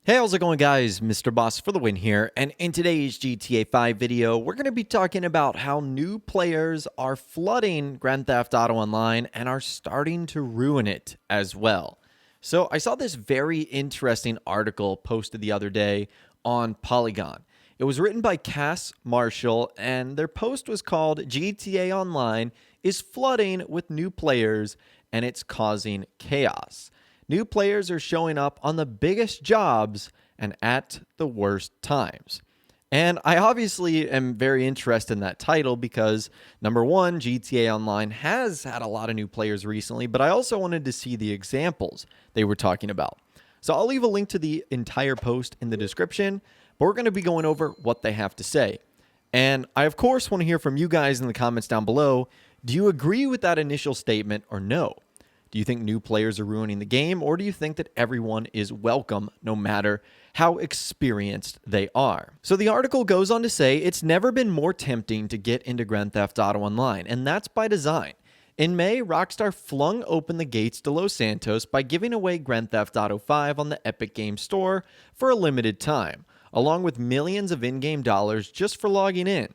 Hey, how's it going, guys? Mr. Boss for the win here, and in today's GTA 5 video, we're going to be talking about how new players are flooding Grand Theft Auto Online and are starting to ruin it as well. So I saw this very interesting article posted the other day on Polygon. It was written by Cass Marshall, and their post was called GTA Online is flooding with new players and it's causing chaos. New players are showing up on the biggest jobs and at the worst times. And I obviously am very interested in that title because, number one, GTA Online has had a lot of new players recently, but I also wanted to see the examples they were talking about. So I'll leave a link to the entire post in the description, but we're going to be going over what they have to say. And I, of course, want to hear from you guys in the comments down below. Do you agree with that initial statement or no? Do you think new players are ruining the game, or do you think that everyone is welcome no matter how experienced they are? So the article goes on to say it's never been more tempting to get into Grand Theft Auto Online, and that's by design. In May, Rockstar flung open the gates to Los Santos by giving away Grand Theft Auto 5 on the Epic Games Store for a limited time, along with millions of in-game dollars just for logging in.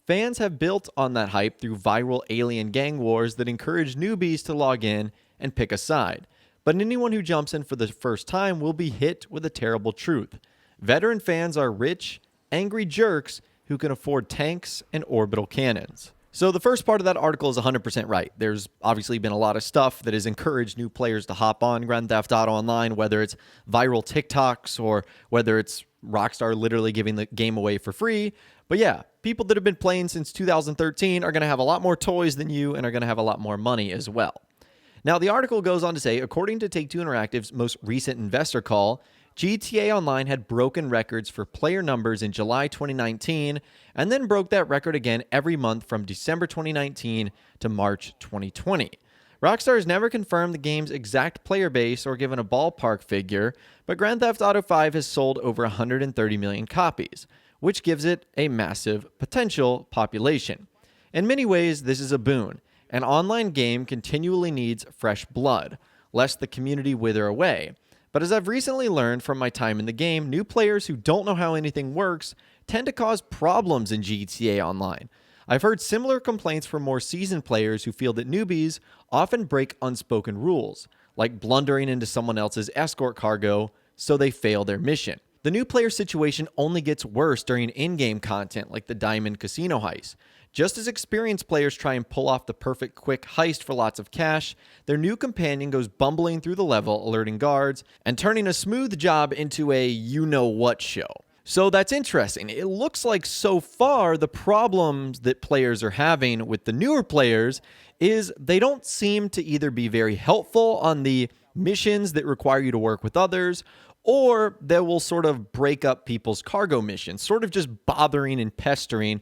Fans have built on that hype through viral alien gang wars that encourage newbies to log in and pick a side. But anyone who jumps in for the first time will be hit with a terrible truth. Veteran fans are rich, angry jerks who can afford tanks and orbital cannons. So the first part of that article is 100% right. There's obviously been a lot of stuff that has encouraged new players to hop on Grand Theft Auto Online, whether it's viral TikToks or whether it's Rockstar literally giving the game away for free. But yeah, people that have been playing since 2013 are going to have a lot more toys than you and are going to have a lot more money as well. Now, the article goes on to say, according to Take-Two Interactive's most recent investor call, GTA Online had broken records for player numbers in July 2019 and then broke that record again every month from December 2019 to March 2020. Rockstar has never confirmed the game's exact player base or given a ballpark figure, but Grand Theft Auto 5 has sold over 130 million copies, which gives it a massive potential population. In many ways, this is a boon. An online game continually needs fresh blood, lest the community wither away. But as I've recently learned from my time in the game, new players who don't know how anything works tend to cause problems in GTA Online. I've heard similar complaints from more seasoned players who feel that newbies often break unspoken rules, like blundering into someone else's escort cargo so they fail their mission. The new player situation only gets worse during in-game content like the Diamond Casino heist. Just as experienced players try and pull off the perfect quick heist for lots of cash, their new companion goes bumbling through the level, alerting guards, and turning a smooth job into a you-know-what show. So that's interesting. It looks like so far the problems that players are having with the newer players is they don't seem to either be very helpful on the missions that require you to work with others, or they will sort of break up people's cargo missions, sort of just bothering and pestering,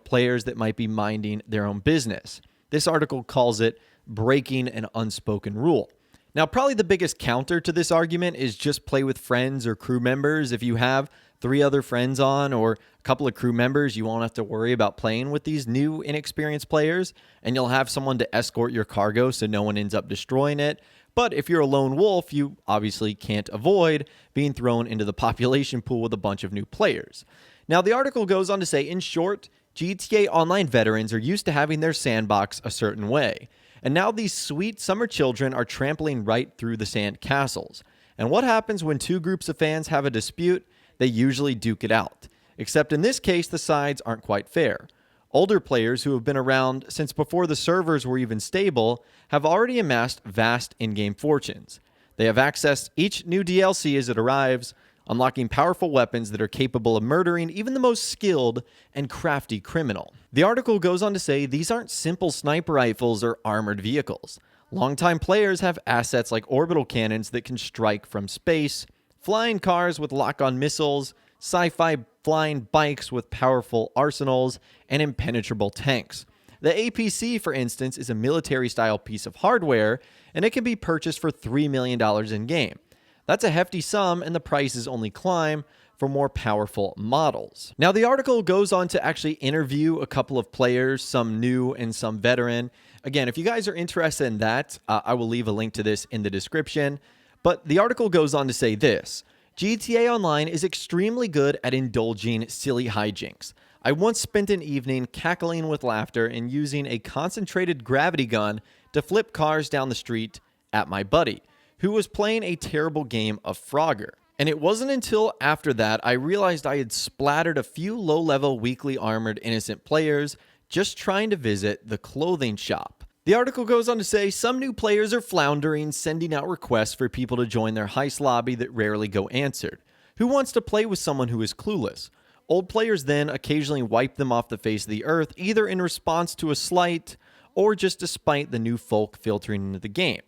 players that might be minding their own business. This article calls it breaking an unspoken rule. Now, probably the biggest counter to this argument is just play with friends or crew members. If you have 3 other friends on or a couple of crew members, you won't have to worry about playing with these new inexperienced players, and you'll have someone to escort your cargo so no one ends up destroying it. But if you're a lone wolf, you obviously can't avoid being thrown into the population pool with a bunch of new players. Now, the article goes on to say, in short, GTA Online veterans are used to having their sandbox a certain way. And now these sweet summer children are trampling right through the sand castles. And what happens when 2 groups of fans have a dispute? They usually duke it out. Except in this case, the sides aren't quite fair. Older players who have been around since before the servers were even stable have already amassed vast in-game fortunes. They have accessed each new DLC as it arrives, unlocking powerful weapons that are capable of murdering even the most skilled and crafty criminal. The article goes on to say these aren't simple sniper rifles or armored vehicles. Longtime players have assets like orbital cannons that can strike from space, flying cars with lock-on missiles, sci-fi flying bikes with powerful arsenals, and impenetrable tanks. The APC, for instance, is a military-style piece of hardware, and it can be purchased for $3 million in-game. That's a hefty sum, and the prices only climb for more powerful models. Now, the article goes on to actually interview a couple of players, some new and some veteran. Again, if you guys are interested in that, I will leave a link to this in the description. But the article goes on to say this: GTA Online is extremely good at indulging silly hijinks. I once spent an evening cackling with laughter and using a concentrated gravity gun to flip cars down the street at my buddy, who was playing a terrible game of Frogger. And it wasn't until after that I realized I had splattered a few low-level weakly armored innocent players just trying to visit the clothing shop. The article goes on to say some new players are floundering, sending out requests for people to join their heist lobby that rarely go answered. Who wants to play with someone who is clueless? Old players then occasionally wipe them off the face of the earth, either in response to a slight or just despite the new folk filtering into the game.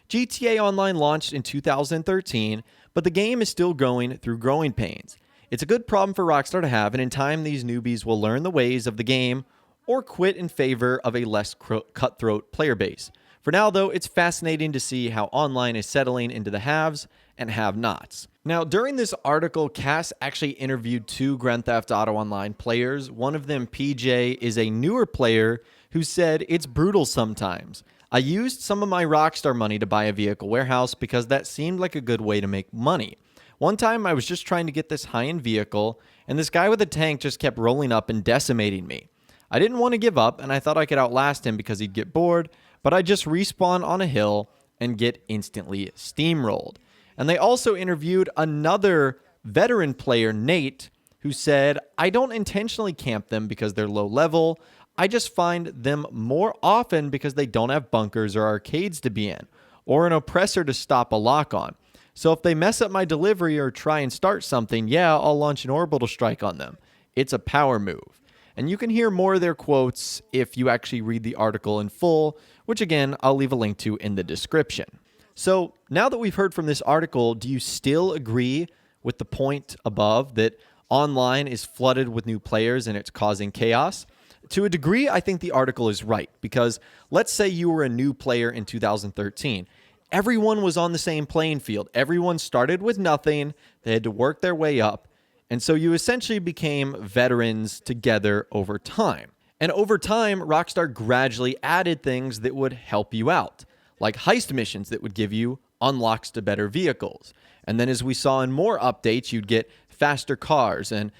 GTA Online launched in 2013, but the game is still going through growing pains. It's a good problem for Rockstar to have, and in time these newbies will learn the ways of the game or quit in favor of a less cutthroat player base. For now, though, it's fascinating to see how online is settling into the haves and have-nots. Now, during this article, Cass actually interviewed two Grand Theft Auto Online players. One of them, PJ, is a newer player who said, "It's brutal sometimes. I used some of my Rockstar money to buy a vehicle warehouse because that seemed like a good way to make money. One time I was just trying to get this high-end vehicle, and this guy with a tank just kept rolling up and decimating me. I didn't want to give up, and I thought I could outlast him because he'd get bored, but I just respawn on a hill and get instantly steamrolled." And they also interviewed another veteran player, Nate, who said, "I don't intentionally camp them because they're low level. I just find them more often because they don't have bunkers or arcades to be in, or an oppressor to stop a lock on. So if they mess up my delivery or try and start something, yeah, I'll launch an orbital strike on them. It's a power move." And you can hear more of their quotes if you actually read the article in full, which again, I'll leave a link to in the description. So now that we've heard from this article, do you still agree with the point above that online is flooded with new players and it's causing chaos? To a degree, I think the article is right, because let's say you were a new player in 2013. Everyone was on the same playing field. Everyone started with nothing. They had to work their way up. And so you essentially became veterans together over time. And over time, Rockstar gradually added things that would help you out, like heist missions that would give you unlocks to better vehicles. And then as we saw in more updates, you'd get faster cars and,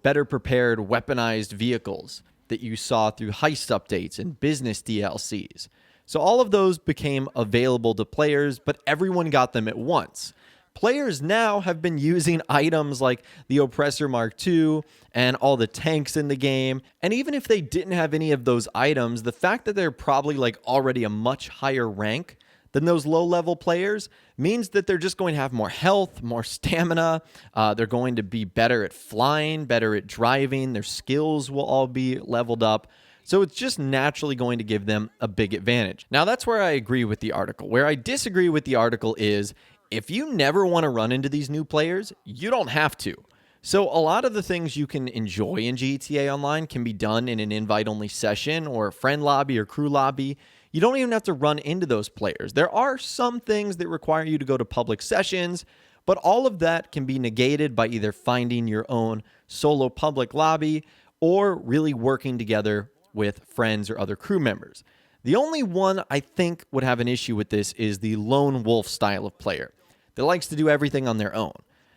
better prepared weaponized vehicles that you saw through heist updates and business DLCs. So all of those became available to players, but everyone got them at once. Players now have been using items like the Oppressor Mark II and all the tanks in the game. And even if they didn't have any of those items, the fact that they're probably already a much higher rank than those low-level players means that they're just going to have more health, more stamina. They're going to be better at flying, better at driving. Their skills will all be leveled up. So it's just naturally going to give them a big advantage. Now, that's where I agree with the article. Where I disagree with the article is, if you never want to run into these new players, you don't have to. So a lot of the things you can enjoy in GTA Online can be done in an invite-only session or a friend lobby or crew lobby. You don't even have to run into those players. There are some things that require you to go to public sessions, but all of that can be negated by either finding your own solo public lobby or really working together with friends or other crew members. The only one I think would have an issue with this is the lone wolf style of player that likes to do everything on their own.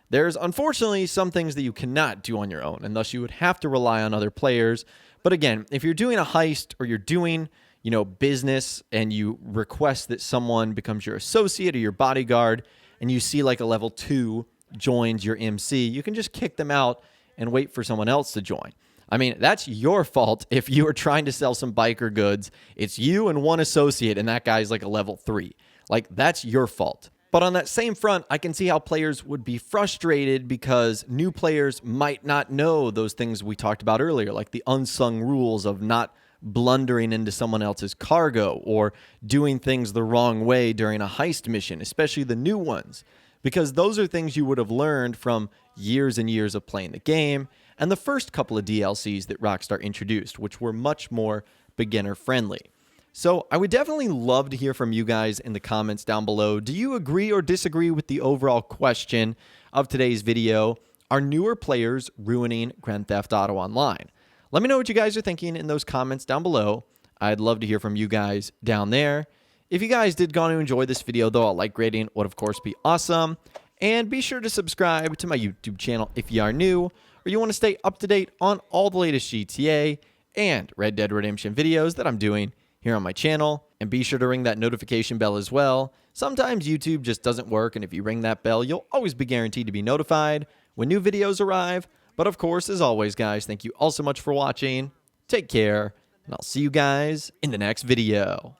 There's unfortunately some things that you cannot do on your own, and thus you would have to rely on other players. But again, if you're doing a heist or you're doing, business and you request that someone becomes your associate or your bodyguard, and you see a level 2 joins your MC, you can just kick them out and wait for someone else to join. I mean, that's your fault if you are trying to sell some biker goods. It's you and one associate, and that guy's a level 3. That's your fault. But on that same front, I can see how players would be frustrated because new players might not know those things we talked about earlier, like the unsung rules of not blundering into someone else's cargo or doing things the wrong way during a heist mission, especially the new ones, because those are things you would have learned from years and years of playing the game and the first couple of DLCs that Rockstar introduced, which were much more beginner-friendly. So I would definitely love to hear from you guys in the comments down below. Do you agree or disagree with the overall question of today's video? Are newer players ruining Grand Theft Auto Online? Let me know what you guys are thinking in those comments down below. I'd love to hear from you guys down there. If you guys did go on to enjoy this video, though, a like rating would, of course, be awesome. And be sure to subscribe to my YouTube channel if you are new, or you want to stay up to date on all the latest GTA and Red Dead Redemption videos that I'm doing here on my channel. And be sure to ring that notification bell as well. Sometimes YouTube just doesn't work, and if you ring that bell, you'll always be guaranteed to be notified when new videos arrive. But of course, as always, guys, thank you all so much for watching. Take care, and I'll see you guys in the next video.